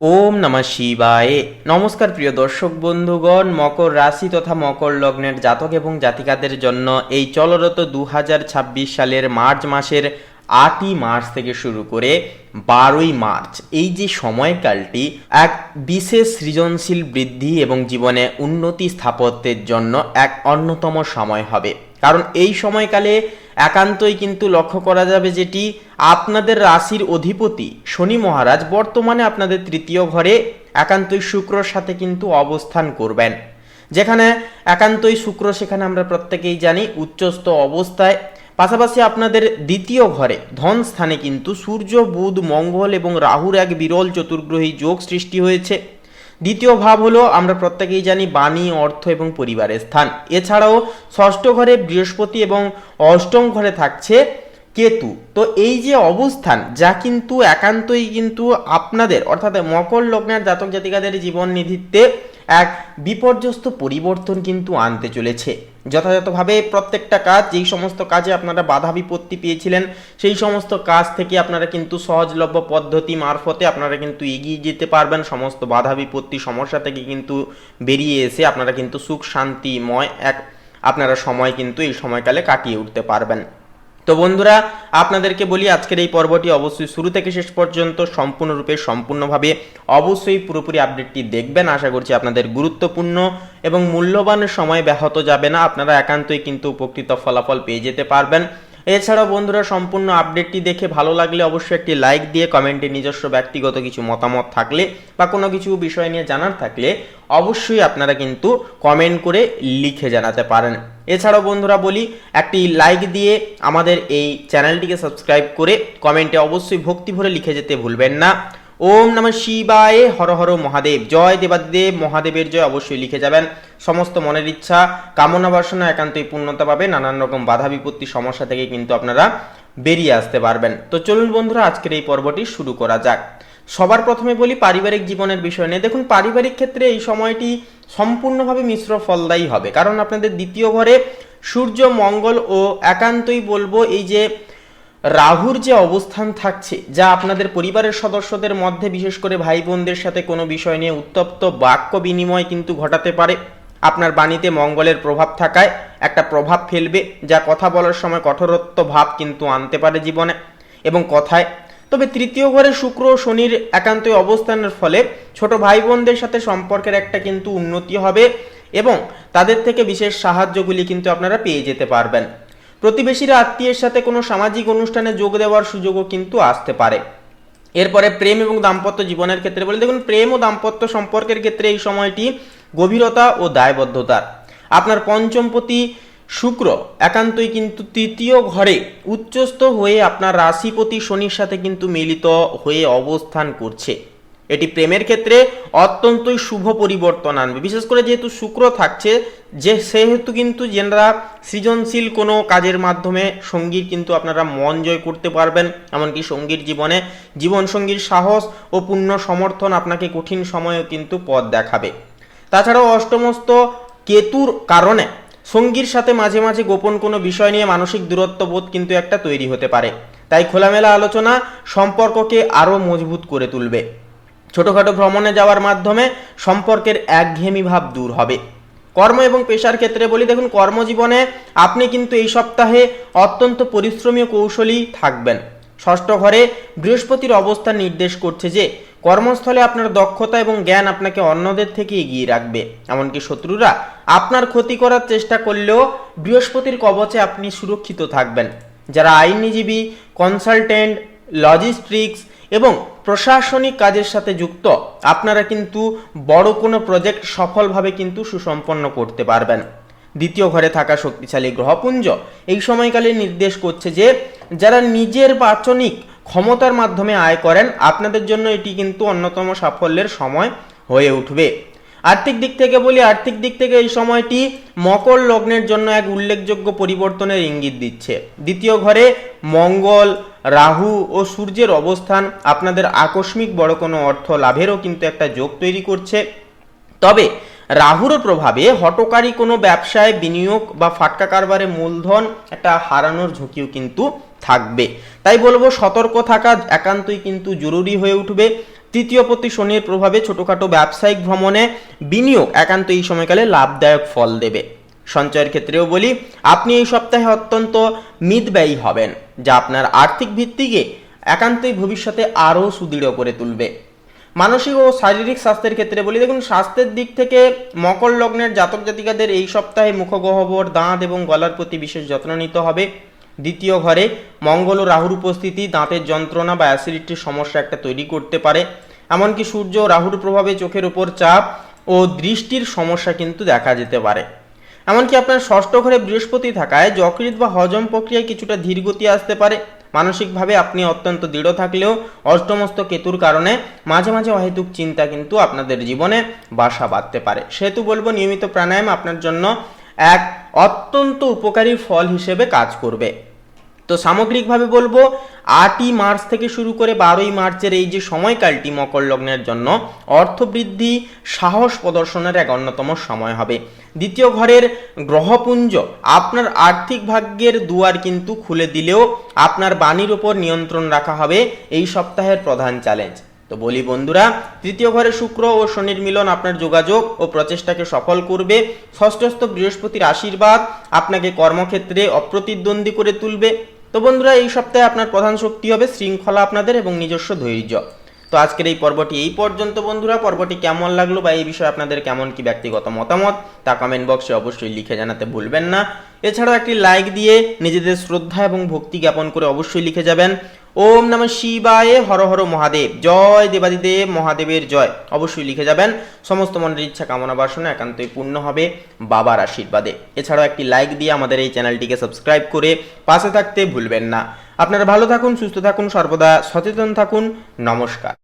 ওম নমঃ শিবায়। নমস্কার প্রিয় দর্শক বন্ধুগণ, মকর রাশি তথা মকর লগ্নের জাতক এবং জাতিকাদের জন্য এই চলরত 2026 সালের মার্চ মাসের 8ই মার্চ থেকে শুরু করে 12ই মার্চ এই যে সময়কালটি এক বিশেষ সৃজনশীল বৃদ্ধি এবং জীবনে উন্নতি স্থাপত্যের জন্য এক অন্যতম সময় হবে। কারণ এই সময়কালে একান্তই কিন্তু লক্ষ্য করা যাবে যেটি আপনাদের রাশির অধিপতি শনি মহারাজ বর্তমানে আপনাদের তৃতীয় ঘরে একান্তই শুক্রর সাথে কিন্তু অবস্থান করবেন। যেখানে একান্তই শুক্র, সেখানে আমরা প্রত্যেকেই জানি উচ্চস্থ অবস্থায়, পাশাপাশি আপনাদের দ্বিতীয় ঘরে ধন স্থানে কিন্তু সূর্য, বুধ, মঙ্গল এবং রাহুর এক বিরল চতুর্গ্রহী যোগ সৃষ্টি হয়েছে। দ্বিতীয় ভাব হলো আমরা প্রত্যেকেই জানি বাণী, অর্থ এবং পরিবারের স্থান। এছাড়াও ষষ্ঠ ঘরে বৃহস্পতি এবং অষ্টম ঘরে থাকছে কেতু। তো এই যে অবস্থান, যা কিন্তু একান্তই কিন্তু আপনাদের অর্থাৎ মকর লগ্নের জাতক জাতিকাদের জীবন নিধিত্বে এক বিপর্যস্ত পরিবর্তন কিন্তু আনতে চলেছে। যথাযথভাবে প্রত্যেকটা কাজ, যেই সমস্ত কাজে আপনারা বাধা বিপত্তি পেয়েছিলেন, সেই সমস্ত কাজ থেকে আপনারা কিন্তু সহজলভ্য পদ্ধতি মারফতে আপনারা কিন্তু এগিয়ে যেতে পারবেন। সমস্ত বাধা বিপত্তি সমস্যা থেকে কিন্তু বেরিয়ে এসে আপনারা কিন্তু সুখ শান্তিময় এক আপনারা সময় কিন্তু এই সময়কালে কাটিয়ে উঠতে পারবেন। তো বন্ধুরা, আপনাদেরকে বলি আজকের এই পর্বটি অবশ্যই শুরু থেকে শেষ পর্যন্ত সম্পূর্ণভাবে অবশ্যই পুরোপুরি আপডেটটি দেখবেন। আশা করছি আপনাদের গুরুত্বপূর্ণ এবং মূল্যবান সময় ব্যাহত যাবে না, আপনারা একান্তই কিন্তু উপকৃত ফলাফল পেয়ে যেতে পারবেন। এছাড়াও বন্ধুরা, সম্পূর্ণ আপডেটটি দেখে ভালো লাগলে অবশ্যই একটি লাইক দিয়ে কমেন্টে নিজস্ব ব্যক্তিগত কিছু মতামত থাকলে বা কোনো কিছু বিষয় নিয়ে জানার থাকলে অবশ্যই আপনারা কিন্তু কমেন্ট করে লিখে জানাতে পারেন। এছাড়াও বন্ধুরা বলি, একটি লাইক দিয়ে আমাদের এই চ্যানেলটিকে সাবস্ক্রাইব করে কমেন্টে অবশ্যই ভক্তি ভরে লিখে যেতে ভুলবেন না। ওম নমঃ শিবায়, হর হর মহাদেব, জয় দেবাদিদেব মহাদেবের জয় অবশ্যই লিখে যাবেন। সমস্ত মনের ইচ্ছা, কামনা বাসনা একান্তই পূর্ণতা পাবে। নানান রকম বাধা বিপত্তি সমস্যা থেকে কিন্তু আপনারা বেরিয়ে আসতে পারবেন। তো চলুন বন্ধুরা, আজকের এই পর্বটি শুরু করা যাক। সবার প্রথমে বলি পারিবারিক জীবনের বিষয় নিয়ে। দেখুন, পারিবারিক ক্ষেত্রে এই সময়টি সম্পূর্ণভাবে মিশ্র ফলদায়ী হবে। কারণ আপনাদের দ্বিতীয় ঘরে সূর্য, মঙ্গল ও একান্তই বলবো এই যে রাহুর যে অবস্থান থাকছে, যা আপনাদের পরিবারের সদস্যদের মধ্যে বিশেষ করে ভাই বোনদের সাথে কোনো বিষয় নিয়ে উত্তপ্ত বাক্য বিনিময় কিন্তু ঘটাতে পারে। আপনার বাণীতে মঙ্গলের প্রভাব থাকায় একটা প্রভাব ফেলবে, যা কথা বলার সময় কঠোরত্ব ভাব কিন্তু আনতে পারে জীবনে এবং কথায়। তবে তৃতীয় ঘরে শুক্র ও শনির একান্তই অবস্থানের ফলে ছোট ভাই বোনদের সাথে সম্পর্কের একটা কিন্তু উন্নতি হবে এবং তাদের থেকে বিশেষ সাহায্যগুলি কিন্তু আপনারা পেয়ে যেতে পারবেন। প্রতিবেশীরা, আত্মীয়ের সাথে কোনো সামাজিক অনুষ্ঠানে যোগ দেওয়ার সুযোগও কিন্তু আসতে পারে। এরপরে প্রেম এবং দাম্পত্য জীবনের ক্ষেত্রে বলে, দেখুন প্রেম ও দাম্পত্য সম্পর্কের ক্ষেত্রে এই সময়টি গভীরতা ও দায়বদ্ধতার। আপনার পঞ্চমপতি শুক্র একান্তই কিন্তু তৃতীয় ঘরে উচ্চস্থ হয়ে আপনার রাশিপতি শনির সাথে কিন্তু মিলিত হয়ে অবস্থান করছে। এটি প্রেমের ক্ষেত্রে অত্যন্তই শুভ পরিবর্তন আনবে। বিশেষ করে যেহেতু শুক্র থাকছে, যে সেহেতু কিন্তু যারা সৃজনশীল কোনো কাজের মাধ্যমে সঙ্গীর কিন্তু আপনারা মন জয় করতে পারবেন। এমনকি সঙ্গীর জীবনে জীবনসঙ্গীর সাহস ও পূর্ণ সমর্থন আপনাকে কঠিন সময়েও কিন্তু পথ দেখাবে। তাছাড়াও অষ্টমস্ত কেতুর কারণে সঙ্গীর সাথে মাঝে মাঝে গোপন কোনো বিষয় নিয়ে মানসিক দূরত্ব বোধ কিন্তু একটা তৈরি হতে পারে। তাই খোলামেলা আলোচনা সম্পর্ককে আরও মজবুত করে তুলবে। ছোটখাটো ভ্রমণে যাওয়ার মাধ্যমে সম্পর্কের একঘেয়েমি ভাব দূর হবে। কর্ম এবং পেশার ক্ষেত্রে বলি, দেখুন কর্মজীবনে আপনি কিন্তু এই সপ্তাহে অত্যন্ত পরিশ্রমী ও কৌশলী থাকবেন। ষষ্ঠ ঘরে বৃহস্পতির অবস্থান নির্দেশ করছে যে কর্মস্থলে আপনার দক্ষতা এবং জ্ঞান আপনাকে অন্যদের থেকে এগিয়ে রাখবে। এমনকি শত্রুরা আপনার ক্ষতি করার চেষ্টা করলেও বৃহস্পতির কবচে আপনি সুরক্ষিত থাকবেন। যারা আইনজীবী, কনসালটেন্ট, লজিস্টিক্স এবং প্রশাসনিক কাজের সাথে যুক্ত, আপনারা কিন্তু বড় কোনো প্রজেক্ট সফলভাবে কিন্তু সুসম্পন্ন করতে পারবেন। দ্বিতীয় ঘরে থাকা শক্তিশালী গ্রহপুঞ্জ এই সময়কালে নির্দেশ করছে যে যারা নিজের বাচনিক ক্ষমতার মাধ্যমে আয় করেন, আপনাদের জন্য এটি কিন্তু অন্যতম সাফল্যের সময় হয়ে উঠবে। আর্থিক দিক থেকে বলি, আর্থিক দিক থেকে এই সময়টি মকর লগ্নের জন্য এক উল্লেখযোগ্য পরিবর্তনের ইঙ্গিত দিচ্ছে। দ্বিতীয় ঘরে মঙ্গল, রাহু ও সূর্যের অবস্থান আপনাদের আকস্মিক বড় কোনো অর্থ লাভেরও কিন্তু একটা যোগ তৈরি করছে। তবে রাহুর প্রভাবে হঠকারী কোনো ব্যবসায় বিনিয়োগ বা ফাটকা কারবারে মূলধন একটা হারানোর ঝুঁকিও কিন্তু থাকবে। তাই বলবো সতর্ক থাকা একান্তই কিন্তু জরুরি হয়ে উঠবে। তৃতীয়পতি শনির প্রভাবে ছোটখাটো ব্যবসায়িক ভ্রমণে বিনিয়োগ একান্ত এই সময়কালে লাভদায়ক ফল দেবে। সঞ্চয়ের ক্ষেত্রেও বলি, আপনি এই সপ্তাহে অত্যন্ত মিতব্যয়ী হবেন, যা আপনার আর্থিক ভিত্তিকে একান্তই ভবিষ্যতে আরও সুদৃঢ় করে তুলবে। মানসিক ও শারীরিক স্বাস্থ্যের ক্ষেত্রে বলি, দেখুন স্বাস্থ্যের দিক থেকে মকর লগ্নের জাতক জাতিকাদের এই সপ্তাহে মুখগহ্বর, দাঁত এবং গলার প্রতি বিশেষ যত্ন নিতে হবে। দ্বিতীয় ঘরে মঙ্গল ও রাহুর উপস্থিতি দাঁতের যন্ত্রণা বা অ্যাসিডিটির সমস্যা একটা তৈরি করতে পারে। এমনকি সূর্য ও রাহুর প্রভাবে চোখের উপর চাপ ও দৃষ্টির সমস্যা কিন্তু দেখা যেতে পারে। এমনকি আপনার ষষ্ঠ ঘরে বৃহস্পতি থাকায় যকৃৎ বা হজম প্রক্রিয়ায় কিছুটা ধীরগতি আসতে পারে। মানসিকভাবে আপনি অত্যন্ত দৃঢ় থাকলেও অষ্টমস্ত কেতুর কারণে মাঝে মাঝে অহেতুক চিন্তা কিন্তু আপনাদের জীবনে বাসা বাঁধতে পারে। সেহেতু বলবো, নিয়মিত প্রাণায়াম আপনার জন্য এক অত্যন্ত উপকারী ফল হিসেবে কাজ করবে। তো সামগ্রিকভাবে বলবো, 8ই মার্চ থেকে শুরু করে 12ই মার্চের এই যে সময়কালটি মকর লগ্নের জন্য অর্থবৃদ্ধি, সাহস প্রদর্শনের এক অন্যতম সময় হবে। দ্বিতীয় ঘরের গ্রহপুঞ্জ আপনার আর্থিক ভাগ্যের দুয়ার কিন্তু খুলে দিলেও আপনার বাণীর উপর নিয়ন্ত্রণ রাখা হবে এই সপ্তাহের প্রধান চ্যালেঞ্জ। তো বলি বন্ধুরা, তৃতীয় ঘরে শুক্র ও শনির মিলন আপনার যোগাযোগ ও প্রচেষ্টাকে সফল করবে। ষষ্ঠস্থ বৃহস্পতির আশীর্বাদ আপনাকে কর্মক্ষেত্রে অপ্রতিদ্বন্দ্বী করে তুলবে। তো বন্ধুরা, এই সপ্তাহে আপনার প্রধান শক্তি হবে শৃঙ্খলা আপনাদের এবং নিজস্ব ধৈর্য। তো আজকের এই পর্বটি এই পর্যন্ত বন্ধুরা। পর্বটি কেমন লাগলো বা এই বিষয়ে আপনাদের কেমন কি ব্যক্তিগত মতামত তা কমেন্ট বক্সে অবশ্যই লিখে জানাতে ভুলবেন না। এছাড়াও একটি লাইক দিয়ে নিজেদের শ্রদ্ধা এবং ভক্তি জ্ঞাপন করে অবশ্যই লিখে যাবেন ওম নমঃ শিবায়, হর হর মহাদেব, জয় দেবাদিদেব মহাদেবের জয়, অবশ্যই লিখে যাবেন। সমস্ত মনের ইচ্ছা কামনা বাসনা একান্তই পূর্ণ হবে বাবার আশীর্বাদে। এছাড়াও একটি লাইক দিয়ে আমাদের এই চ্যানেলটিকে সাবস্ক্রাইব করে পাশে থাকতে ভুলবেন না। আপনারা ভালো থাকুন, সুস্থ থাকুন, সর্বদা সচেতন থাকুন। নমস্কার।